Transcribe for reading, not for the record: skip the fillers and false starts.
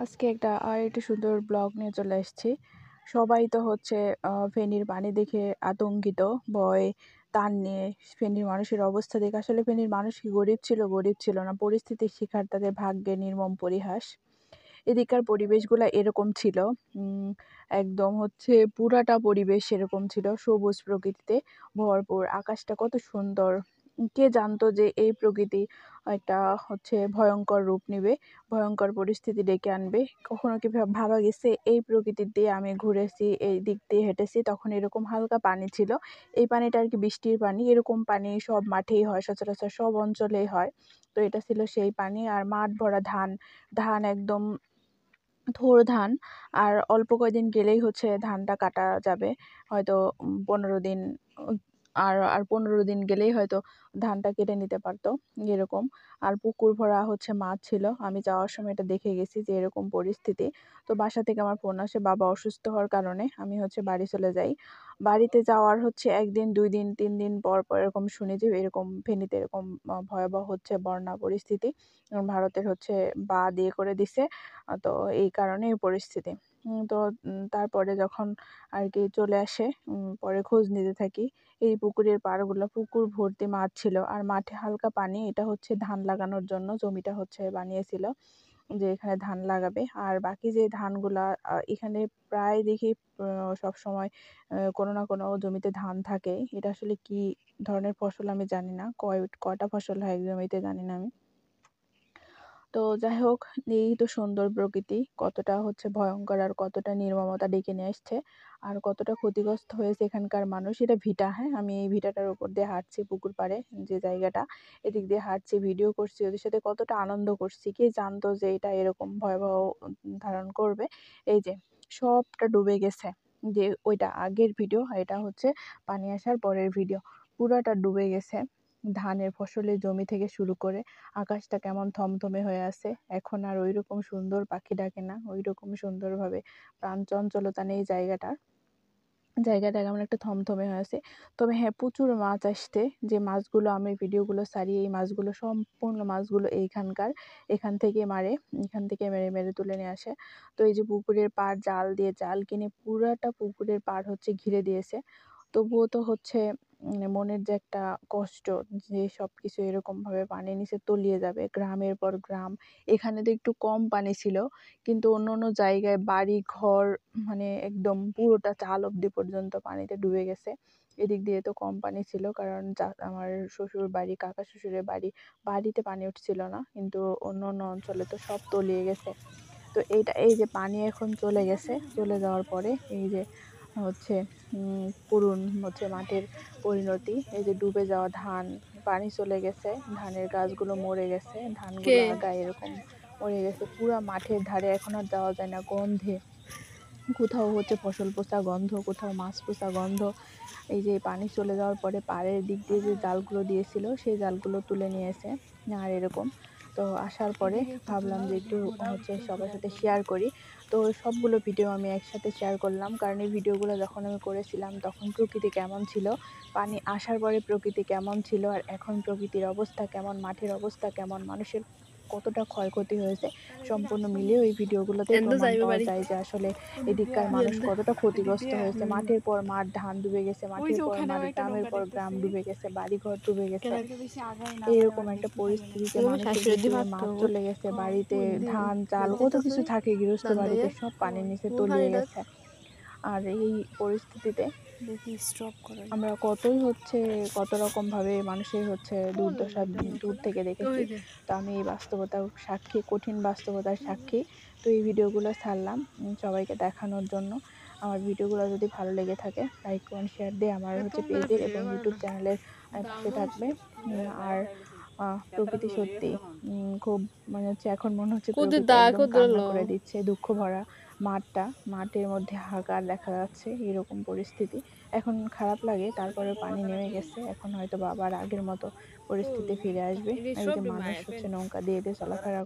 আজকে একটু সুন্দর ব্লগ নিয়ে চলে এসেছি। সবাই তো হচ্ছে ফেনীর পানি দেখে আতঙ্কিত, ভয়, টান নিয়ে। ফেনীর মানুষের অবস্থা দেখে আসলে ফেনীর মানুষ কি গরিব ছিল? গরিব ছিল না, পরিস্থিতির শিকার, তাদের ভাগ্যে নির্মম পরিহাস। এদিককার পরিবেশগুলা এরকম ছিল। উম একদম হচ্ছে পুরাটা পরিবেশ এরকম ছিল, সবুজ প্রকৃতিতে ভরপুর। আকাশটা কত সুন্দর! কে জানতো যে এই প্রকৃতি একটা হচ্ছে ভয়ঙ্কর রূপ নিবে, ভয়ঙ্কর পরিস্থিতি ডেকে আনবে। কখনো কি ভাবা গেছে? এই প্রকৃতির দিয়ে আমি ঘুরেছি, এই দিক দিয়ে হেঁটেছি, তখন এরকম হালকা পানি ছিল। এই পানিটা আর কি বৃষ্টির পানি। এরকম পানি সব মাঠেই হয়, সচরাচর সব অঞ্চলেই হয়। তো এটা ছিল সেই পানি, আর মাঠ ভরা ধান। ধান একদম থোড় ধান। আর অল্প কয়দিন গেলেই হচ্ছে ধানটা কাটা যাবে। হয়তো ১৫ দিন, উম আর ১৫ দিন গেলেই হয়তো ধানটা কেটে নিতে পারতো, এরকম। আর পুকুর ভরা হচ্ছে মাছ ছিল। আমি যাওয়ার সময় এটা দেখে গেছি যে এরকম পরিস্থিতি। তো বাসা থেকে আমার ফোন আসে, বাবা অসুস্থ হওয়ার কারণে আমি হচ্ছে বাড়ি চলে যাই। বাড়িতে যাওয়ার হচ্ছে ১ দিন, ২ দিন, ৩ দিন পর এরকম শুনি যে এরকম ফেনীতে এরকম ভয়াবহ হচ্ছে বন্যা পরিস্থিতি। ভারতের হচ্ছে দিয়ে করে দিছে। তো এই কারণে এই পরিস্থিতি। তো তারপরে যখন আর কি চলে আসে, পরে খোঁজ নিতে থাকি। এই পুকুরের পাড়গুলো, পুকুর ভর্তি মাছ ছিল, আর মাঠে হালকা পানি। এটা হচ্ছে ধান লাগানোর জন্য জমিটা হচ্ছে বানিয়েছিল, যে এখানে ধান লাগাবে। আর বাকি যে ধানগুলা এখানে প্রায় দেখি সবসময় কোনো না কোনো জমিতে ধান থাকে। এটা আসলে কি ধরনের ফসল আমি জানি না, কয়টা ফসল হয় এক জমিতে জানি না আমি। তো যাই হোক, এই তো সুন্দর প্রকৃতি কতটা হচ্ছে ভয়ঙ্কর আর কতটা নির্মমতা ডেকে নিয়ে আসছে, আর কতটা ক্ষতিগ্রস্ত হয়েছে এখানকার মানুষ। এটা ভিটা, হ্যাঁ, আমি এই ভিটাটার উপর দিয়ে হাঁটছি, পুকুর পাড়ে যে জায়গাটা, এদিক দিয়ে হাঁটছি, ভিডিও করছি, ওদের সাথে কতটা আনন্দ করছি। কে জানতো যে এটা এরকম ভয়াবহ ধারণ করবে। এই যে সবটা ডুবে গেছে। যে ওইটা আগের ভিডিও, এটা হচ্ছে পানি আসার পরের ভিডিও। পুরাটা ডুবে গেছে। ধানের ফসলের জমি থেকে শুরু করে আকাশটা কেমন থমথমে হয়ে আছে। এখন আর ওইরকম সুন্দর পাখি ডাকে না, ওইরকম সুন্দরভাবে প্রাণ চঞ্চলতা নেই জায়গাটার। জায়গাটা কেমন একটা থমথমে হয়ে আছে। তবে হ্যাঁ, প্রচুর মাছ আসছে। যে মাছগুলো আমি ভিডিওগুলো ছাড়ি, এই মাছগুলো সম্পূর্ণ মাছগুলো এইখানকার। এখান থেকে মারে, এখান থেকে মেরে মেরে তুলে নিয়ে আসে। তো এই যে পুকুরের পাড়, জাল কিনে পুরাটা পুকুরের পাড় হচ্ছে ঘিরে দিয়েছে। তবুও তো হচ্ছে মনের যে একটা কষ্ট, যে সবকিছু এরকমভাবে পানির নিচে তলিয়ে যাবে, গ্রামের পর গ্রাম। এখানে তো একটু কম পানি ছিল, কিন্তু অন্য জায়গায় বাড়ি ঘর, মানে একদম পুরোটা চাল অবধি পর্যন্ত পানিতে ডুবে গেছে। এদিক দিয়ে তো কম পানি ছিল, কারণ আমার শ্বশুর বাড়ি, কাকা শ্বশুরের বাড়িতে পানি উঠছিল না, কিন্তু অন্য অঞ্চলে তো সব তলিয়ে গেছে। তো এই যে পানি এখন চলে গেছে, চলে যাওয়ার পরে এই যে হচ্ছে করুণ হচ্ছে মাঠের পরিণতি। এই যে ডুবে যাওয়া ধান, পানি চলে গেছে, ধানের গাছগুলো মরে গেছে, ধানগুলো কে আগায় এরকম মরে গেছে। পুরা মাঠের ধারে এখন আর যাওয়া যায় না গন্ধে। কোথাও হচ্ছে ফসল পচা গন্ধ, কোথাও মাছ পচা গন্ধ। এই যে পানি চলে যাওয়ার পরে পাড়ের দিক দিয়ে যে জালগুলো দিয়েছিল, সেই জালগুলো তুলে নিয়েছে। আর এরকম, তো আসার পরে ভাবলাম যে একটু হচ্ছে সবার সাথে শেয়ার করি। তো সবগুলো ভিডিও আমি একসাথে শেয়ার করলাম, কারণ এই ভিডিওগুলো যখন আমি করেছিলাম তখন প্রকৃতি কেমন ছিল, পানি আসার পরে প্রকৃতি কেমন ছিল, আর এখন প্রকৃতির অবস্থা কেমন, মাঠের অবস্থা কেমন, মানুষের কতটা ক্ষয়ক্ষতি হয়েছে, সম্পূর্ণ মিলিয়ে ওই ভিডিওগুলোতেই এন্দ প্রমাণ যাইবে পাওয়া বাড়ি যায় যে আসলে এদিককার মানুষ এন্দ কতটা ক্ষতিগ্রস্ত হয়েছে। মাঠের পর মাঠ ধান ডুবে গেছে, মাঠের পর মাঠ, গ্রামের পর গ্রাম ডুবে গেছে, বাড়িঘর ডুবে গেছে। এইরকম একটা পরিস্থিতিতে তুমি মানুষের শাশুড়ি দিয়ে দিকে ভাত মাছ খাবো চলে গেছে, বাড়িতে ধান চাল কত দিতেছে কিছু থাকে গৃহস্থ দান বাড়িতে, দিয়ে সব পানির নিচে পানি তলিয়ে ডাক গেছে। আর এই পরিস্থিতিতে দেখি স্টপ করে আমরা কতই হচ্ছে কত রকম ভাবে মানুষের হচ্ছে দুর্দশা দূর থেকে দেখেছি। ওই যে তো আমি এই বাস্তবতার সাক্ষী, কঠিন বাস্তবতার সাক্ষী। তো এই ভিডিওগুলো ছাড়লাম সবাইকে দেখানোর জন্য। আমার ভিডিওগুলো যদি ভালো লেগে থাকে, লাইক কমেন্ট শেয়ার দিয়ে আমার হচ্ছে পেজের এবং ইউটিউব চ্যানেলের পাশে থাকবে। আর প্রকৃতি সত্যি খুব, মানে হচ্ছে এখন মনে হচ্ছে কুদি প্রকৃতি দা একদম কান্না কুদরলো করে দিচ্ছে, দুঃখ ভরা মাঠের মধ্যে হাহাকার দেখা যাচ্ছে, এরকম পরিস্থিতি। এখন খারাপ লাগে, তারপরে পানি নেমে গেছে, এখন হয়তো আবার আগের মতো পরিস্থিতি ফিরে আসবে। এটা আর এই সব যে মানুষ মায়ের হচ্ছে নৌকা দিয়ে চলাফেরা